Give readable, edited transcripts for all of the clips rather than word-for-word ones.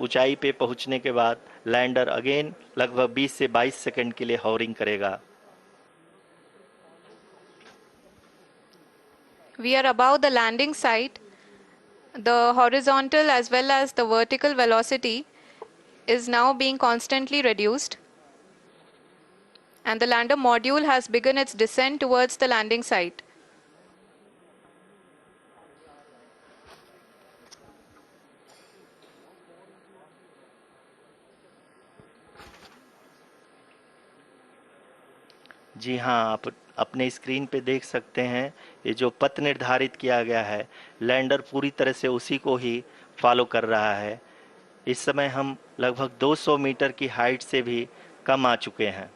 ऊंचाई पे पहुंचने के बाद लैंडर अगेन लगभग 20 से 22 सेकंड के लिए हॉवरिंग करेगा। We are above the landing site. The horizontal as well as the vertical velocity is now being constantly reduced. And the lander module has begun its descent towards the landing site. जी हाँ, आप अपने screen पे देख सकते हैं ये जो पथ निर्धारित किया गया है, लैंडर पूरी तरह से उसी को ही फॉलो कर रहा है। इस समय हम लगभग 200 मीटर की हाइट से भी कम आ चुके हैं।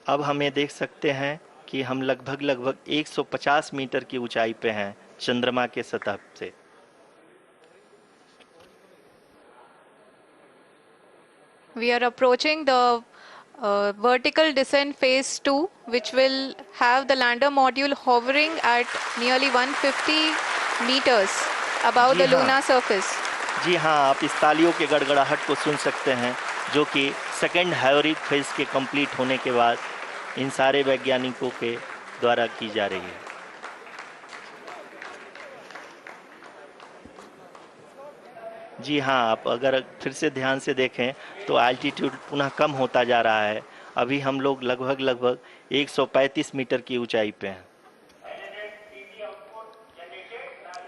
अब हम ये देख सकते हैं कि हम लगभग 150 मीटर की ऊंचाई पे हैं चंद्रमा के सतह से। We are approaching the vertical descent phase 2, which will have the lander module hovering at nearly 150 meters above the lunar surface. जी हाँ, आप इस तालियों के गड़गड़ाहट को सुन सकते हैं, जो कि सेकंड हैवरिक फेज के कंप्लीट होने के बाद इन सारे वैज्ञानिकों के द्वारा की जा रही है। जी हाँ, आप अगर फिर से ध्यान से देखें तो एल्टीट्यूड पुनः कम होता जा रहा है। अभी हम लोग लगभग 135 मीटर की ऊंचाई पे हैं।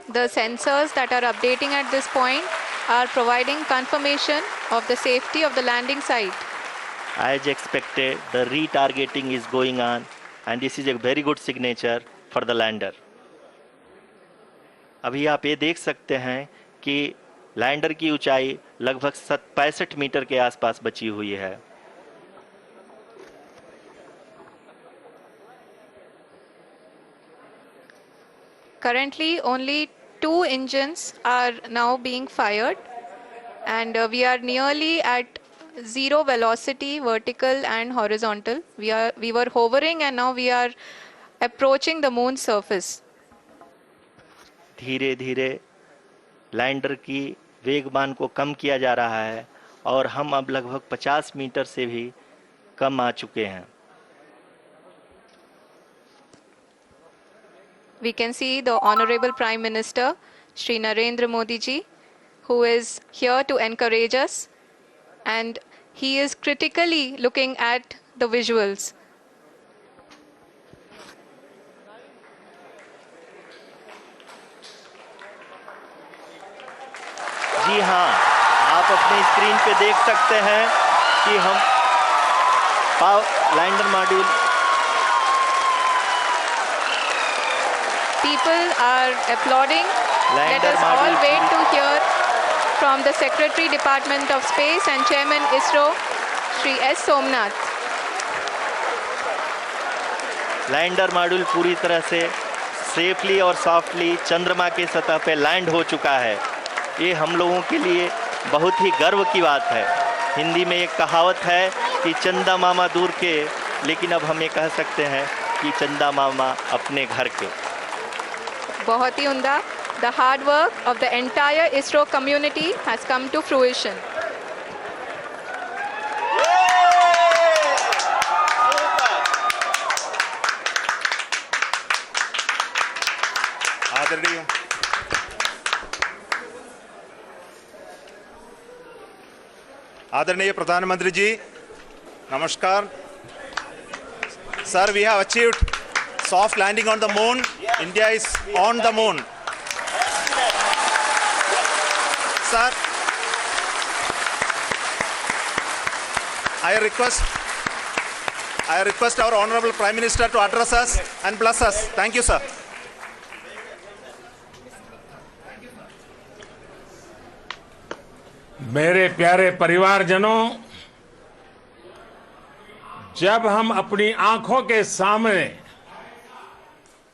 The sensors that are updating at this point are providing confirmation of the safety of the landing site. As expected, the retargeting is going on and this is a very good signature for the lander. अभी आप ये देख सकते हैं कि lander की ऊंचाई लगभग 65 मीटर के आसपास बची हुई है। Currently, only 2 engines are now being fired, and we are nearly at zero velocity, vertical and horizontal. We were hovering, and now we are approaching the moon's surface. धीरे धीरे लैंडर की वेगमान को कम किया जा रहा है और हम अब लगभग 50 मीटर से भी कम आ चुके हैं। We can see the Honorable Prime Minister, Shri Narendra Modi ji, who is here to encourage us, and he is critically looking at the visuals. जी हाँ, आप अपने स्क्रीन पे देख सकते हैं कि हम lander module People are applauding. Let us all wait to hear from the Secretary Department of Space and Chairman ISRO, Shri S. Somnath. Lander module पूरी तरह से सेफली और सॉफ्टली चंद्रमा के सतह पे लैंड हो चुका है। ये हम लोगों के लिए बहुत ही गर्व की बात है। हिंदी में एक कहावत है कि चंदा मामा दूर के, लेकिन अब हम ये कह सकते हैं कि चंदा मामा अपने घर के। बहुत ही उम्दा। The hard work of the entire ISRO community has come to fruition. आदरणीय प्रधानमंत्री जी, नमस्कार। Sir, we have achieved soft landing on the moon. India is on the moon. Sir, I request our Honorable Prime Minister to address us and bless us. Thank you, sir. मेरे प्यारे परिवारजनों, जब हम अपनी आंखों के सामने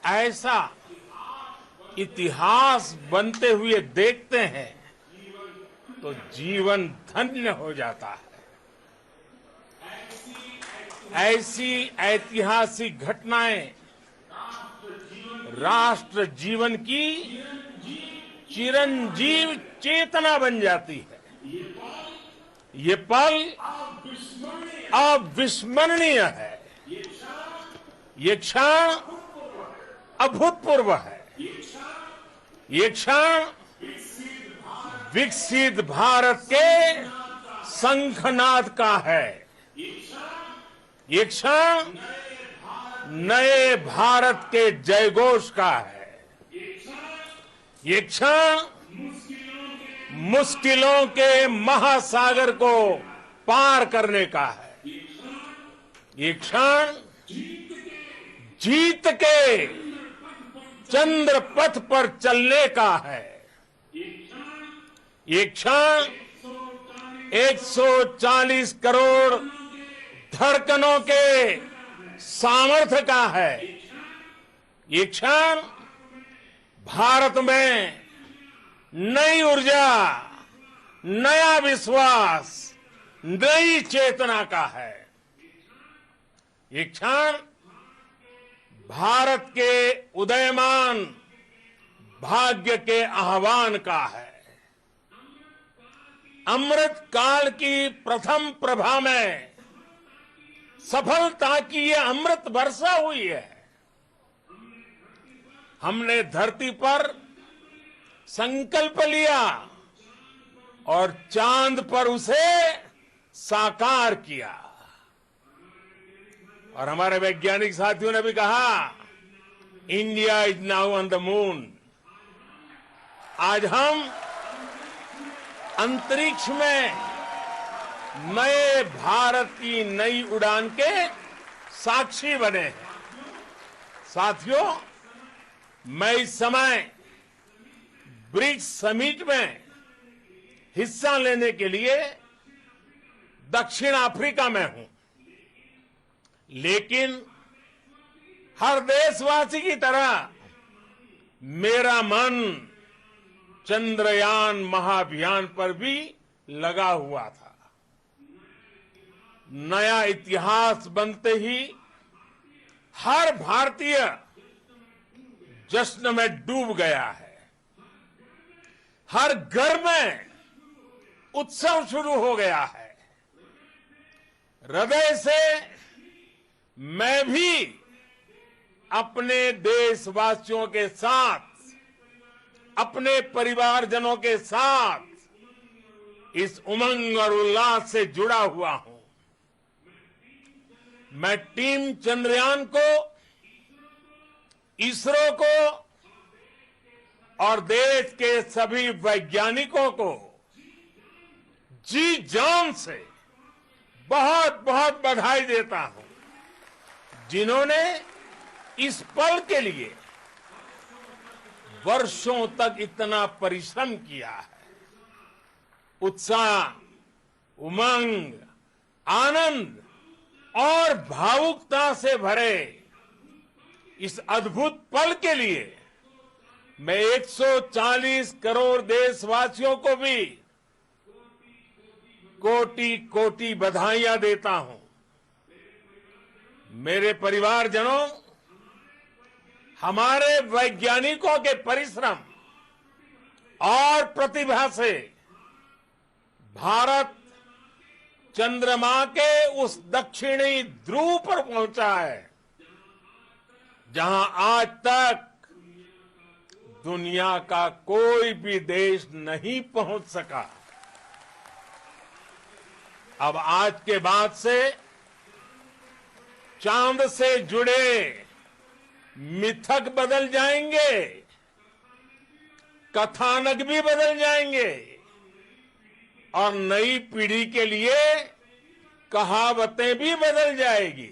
ऐसा इतिहास बनते हुए देखते हैं तो जीवन धन्य हो जाता है। ऐसी ऐतिहासिक घटनाएं राष्ट्र जीवन की चिरंजीव चेतना बन जाती है। ये पल अविस्मरणीय है। ये क्षण अभूतपूर्व है। ये क्षण विकसित भारत के शंखनाद का है। ये क्षण नए भारत के जयघोष का है। ये क्षण मुश्किलों के महासागर को पार करने का है। ये क्षण जीत के चंद्र पथ पर चलने का है। ये क्षण 140 करोड़ धड़कनों के सामर्थ्य का है। ये क्षण भारत में नई ऊर्जा, नया विश्वास, नई चेतना का है। ये क्षण भारत के उदयमान भाग्य के आह्वान का है। अमृत काल की प्रथम प्रभा में सफलता की ये अमृत वर्षा हुई है। हमने धरती पर संकल्प लिया और चांद पर उसे साकार किया। और हमारे वैज्ञानिक साथियों ने भी कहा, India is now on the moon. आज हम अंतरिक्ष में नए भारत की नई उड़ान के साक्षी बने हैं। साथियों, मैं इस समय ब्रिक्स समिट में हिस्सा लेने के लिए दक्षिण अफ्रीका में हूं, लेकिन हर देशवासी की तरह मेरा मन चंद्रयान महाअभियान पर भी लगा हुआ था। नया इतिहास बनते ही हर भारतीय जश्न में डूब गया है। हर घर में उत्सव शुरू हो गया है। हृदय से मैं भी अपने देशवासियों के साथ, अपने परिवारजनों के साथ इस उमंग और उल्लास से जुड़ा हुआ हूं। मैं टीम चंद्रयान को, इसरो को और देश के सभी वैज्ञानिकों को जी जान से बहुत बहुत बधाई देता हूं, जिन्होंने इस पल के लिए वर्षों तक इतना परिश्रम किया है। उत्साह, उमंग, आनंद और भावुकता से भरे इस अद्भुत पल के लिए मैं 140 करोड़ देशवासियों को भी कोटि कोटि बधाइयां देता हूं। मेरे परिवारजनों, हमारे वैज्ञानिकों के परिश्रम और प्रतिभा से भारत चंद्रमा के उस दक्षिणी ध्रुव पर पहुंचा है, जहां आज तक दुनिया का कोई भी देश नहीं पहुंच सका। अब आज के बाद से चांद से जुड़े मिथक बदल जाएंगे, कथानक भी बदल जाएंगे और नई पीढ़ी के लिए कहावतें भी बदल जाएगी।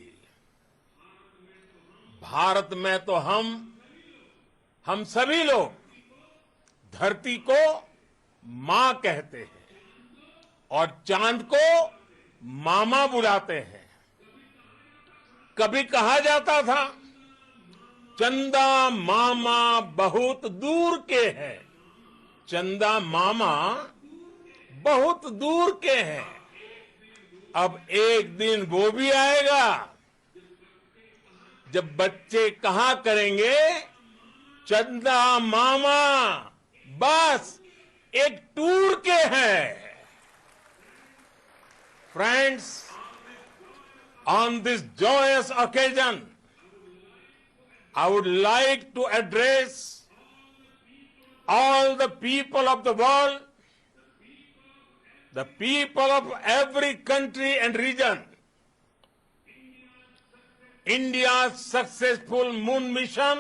भारत में तो हम सभी लोग धरती को मां कहते हैं और चांद को मामा बुलाते हैं। कभी कहा जाता था, चंदा मामा बहुत दूर के हैं। चंदा मामा बहुत दूर के हैं। अब एक दिन वो भी आएगा जब बच्चे कहा करेंगे, चंदा मामा बस एक टूर के हैं. Friends, on this joyous occasion, I would like to address all the people of the world, the people of every country and region. India's successful moon mission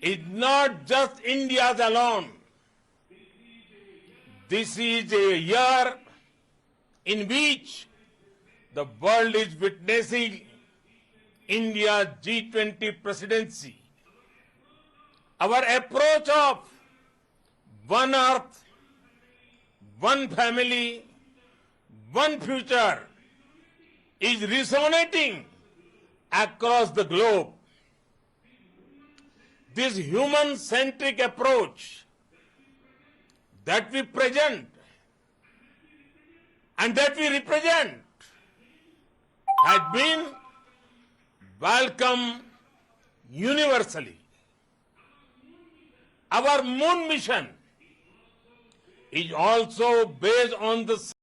is not just India's alone. This is a year in which the world is witnessing India's G20 presidency. Our approach of one earth, one family, one future is resonating across the globe. This human-centric approach that we present and that we represent has been welcomed universally. Our moon mission is also based on the